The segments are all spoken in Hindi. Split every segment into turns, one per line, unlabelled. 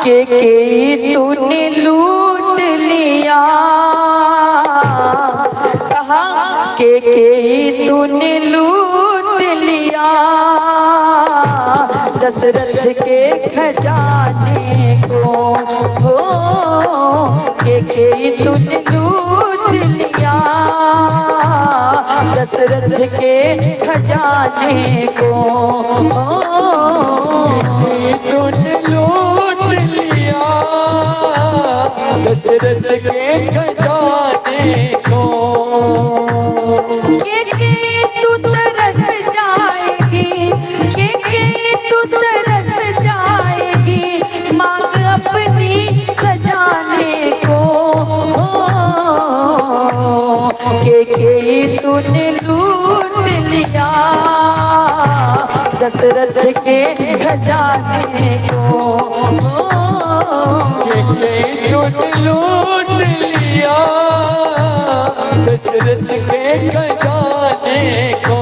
के तूने लूट लिया, कहा के तूने लूट लिया, दशरथ के खजाने को हो, के तूने लूट लिया, दशरथ के खजाने को
तूने लूट लिया, दशरथ के खजाने को।
तू तरस जाएगी, तू तरस जाएगी, मांग अपनी सजाने को, के तूने लूट लिया, दशरथ के खजाने को,
तूने लूट लिया, दशरथ के खजाने को।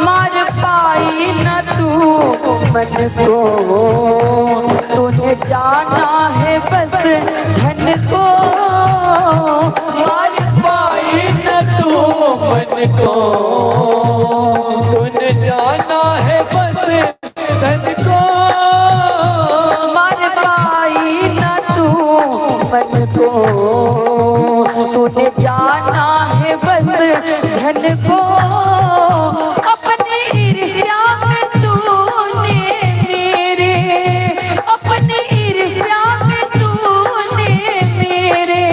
मार पाई न तू मन को, तूने जाना है बस धन को,
मार पाई न तू मन को, तूने जाना है बस धन को,
मार पाई न तू मन को, तूने जाना है बस धन को, अपनी ईर्ष्या में तूने मेरे, अपनी ईर्ष्या में तूने मेरे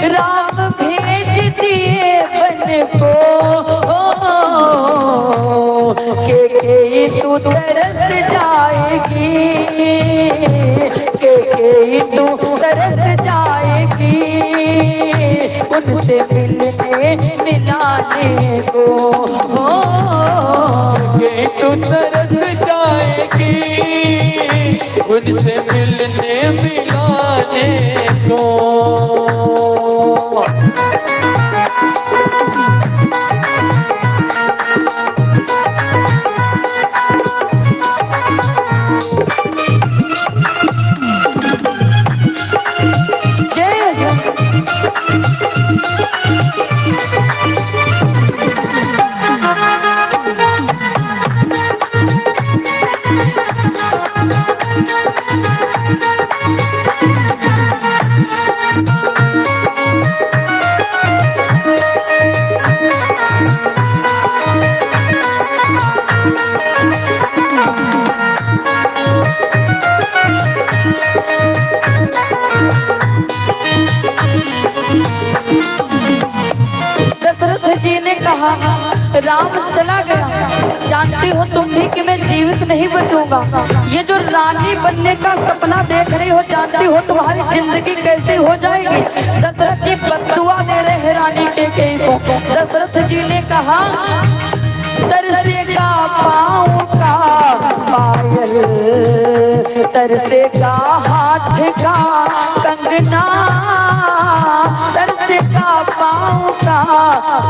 राम भेज दिए बन को, के तू तरस जाएगी, के तू तरस जाएगी, उनसे मिलने मिलाने को,
के तू तरस जाएगी, उनसे मिलने मिलाने को।
राम चला गया, जानती हो तुम भी कि मैं जीवित नहीं बचूंगा, ये जो रानी बनने का सपना देख रही हो, जानती हो तुम्हारी जिंदगी कैसी हो जाएगी। दशरथ जी बददुआ दे रहे हैं रानी के को। दशरथ जी ने कहा तरसेगा पाँव का पायल, तरसेगा हाथ का कंगना, तरसेगा पाँव का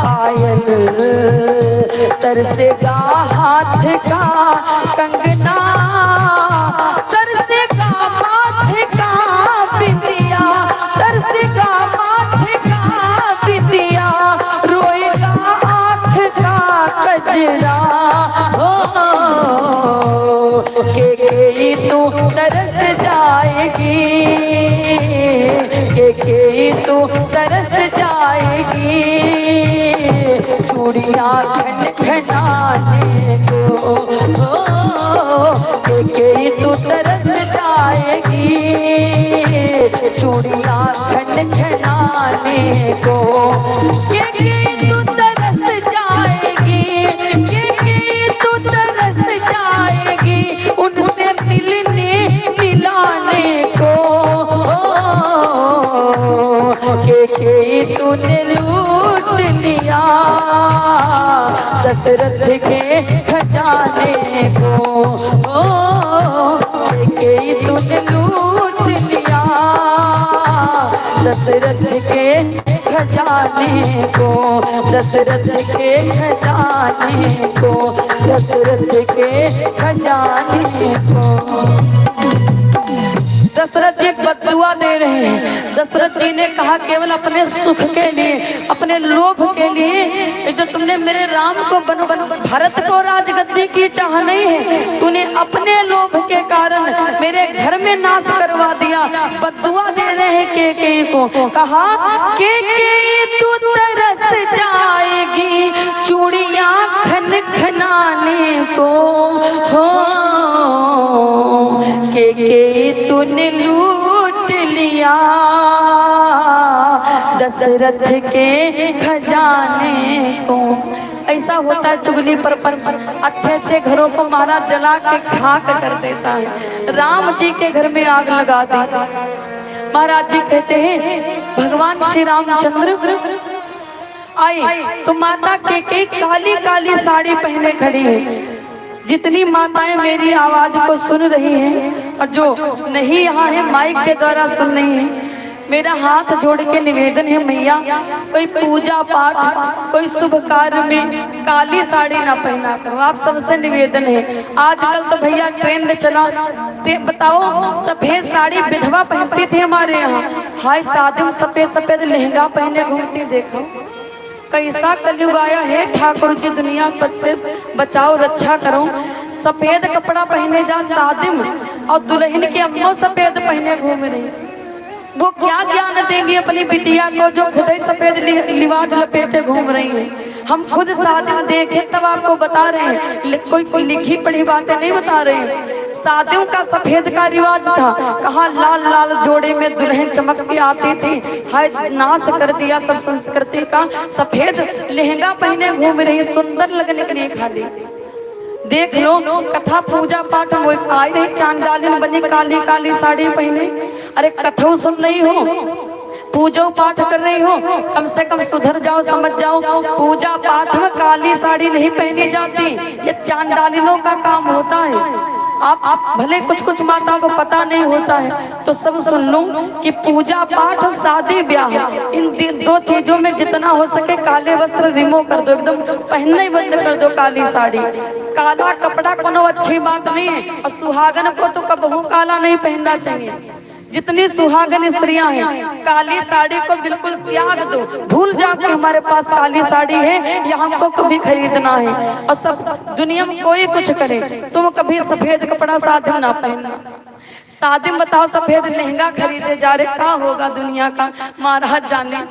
पायल, तरसेगा हाथ का कंगना, तरसेगा माथे का बिंदिया, तरसेगा माथे का बिंदिया, रोएगा आँख का कजरा, के तू तरस जाएगी, के तू तरस जाएगी, चूड़ियाँ खनखनाने को, के तू तरस जाएगी, चूड़ियाँ खनखनाने को, के तू तरस जाएगी, के तू तरस जाएगी, उनसे मिल तूने लूट लिया दशरथ के खजाने को, लेके तूने लूट लिया दशरथ के खजाने को, दशरथ के खजाने को, दशरथ के खजाने को। दशरथ जी बद्दुआ दे रहे हैं। दशरथ जी ने कहा केवल अपने सुख के लिए, अपने लोभ के लिए जो तुमने मेरे राम को भरत को राजगद्दी की चाह नहीं है, तूने अपने लोभ के कारण मेरे घर में नाश करवा दिया। बद्दुआ दे रहे हैं केकई को, कहा केकई तू तरस जाएगी चूड़ियां खन खनाने को, हो केकई तूने लूट लिया दशरथ के खजाने को। ऐसा होता है चुगली प्रपंच, अच्छे अच्छे घरों को महाराज जला के खाक कर देता है। राम जी के घर में आग लगा दी। महाराज जी कहते हैं भगवान श्री रामचंद्र आए तो माता केकई काली काली साड़ी पहने खड़ी है। जितनी माताएं मेरी आवाज को सुन रही हैं और जो नहीं यहाँ है माइक के द्वारा सुन रही हैं, मेरा हाथ जोड़ के निवेदन है मैया, कोई पूजा पाठ कोई शुभ कार्य में काली साड़ी ना पहना करो। आप सबसे निवेदन है। आजकल तो भैया ट्रेंड चला, बताओ सफेद साड़ी विधवा पहनती थी हमारे यहाँ, हाय शादी में सफेद सफेद लहंगा पहने घूमती। देखो कैसा कलयुग आया है। ठाकुर जी दुनिया से बचाओ रक्षा करो। सफेद कपड़ा पहने जा शादी में और दुल्हन की अम्मो सफेद पहने घूम रही, वो क्या ज्ञान देंगी अपनी बिटिया को जो खुद ही सफेद लिबास लपेटे घूम रही है। हम खुद शादी में देखे तब आपको बता रहे हैं, कोई लिखी पढ़ी बातें नहीं बता रहे हैं। शादियों का सफेद का रिवाज था, कहाँ लाल लाल जोड़े में दुल्हन चमक के आती थी। हाय नाश कर दिया सब संस्कृति का। सफेद लहंगा पहने घूम रही, सुंदर लगने के लिए खाली। देख लो कथा पूजा पाठ वो आई रही, चांडालिन बनी काली काली साड़ी पहने। अरे कथा सुन रही हो, पूजो पाठ कर रही हो, कम से कम सुधर जाओ, समझ जाओ। पूजा पाठ में काली साड़ी नहीं पहनी जाती, ये चांडालिनों का काम होता है। आप भले कुछ माताओं को पता नहीं होता है तो सब सुन लो कि पूजा पाठ और शादी ब्याह इन दो चीजों में जितना हो सके काले वस्त्र रिमूव कर दो, एकदम पहनना ही बंद कर दो काली साड़ी। काला कपड़ा कोनो अच्छी बात नहीं है, और सुहागन को तो कबहू काला नहीं पहनना चाहिए। जितनी सुहागन स्त्रियां हैं काली साड़ी को बिल्कुल त्याग दो, भूल जाओ कि हमारे पास काली साड़ी है या हमको कभी खरीदना है। और सब दुनिया में कोई कुछ करे, तुम कभी सफेद कपड़ा शादी ना पहनना। शादी में बताओ सफेद लहंगा खरीदे जा रहे, क्या होगा दुनिया का महाराज जाने।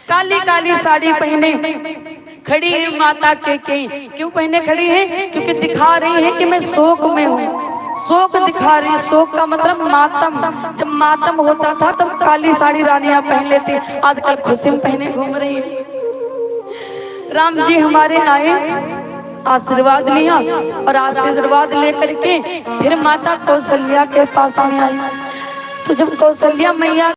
काली काली साड़ी पहने खड़ी है माता केकई। क्यों पहने खड़ी है? क्योंकि दिखा रही है कि मैं शोक में हूँ। शोक दिखा रही, शोक का मतलब मातम। जब मातम होता था तब काली साड़ी रानियां पहन लेती, आजकल खुशी में पहने घूम रही है। राम जी हमारे आए, आशीर्वाद लिया और आशीर्वाद लेकर के फिर माता कौशल्या के पास में आई। तो जब कौशल्या मैया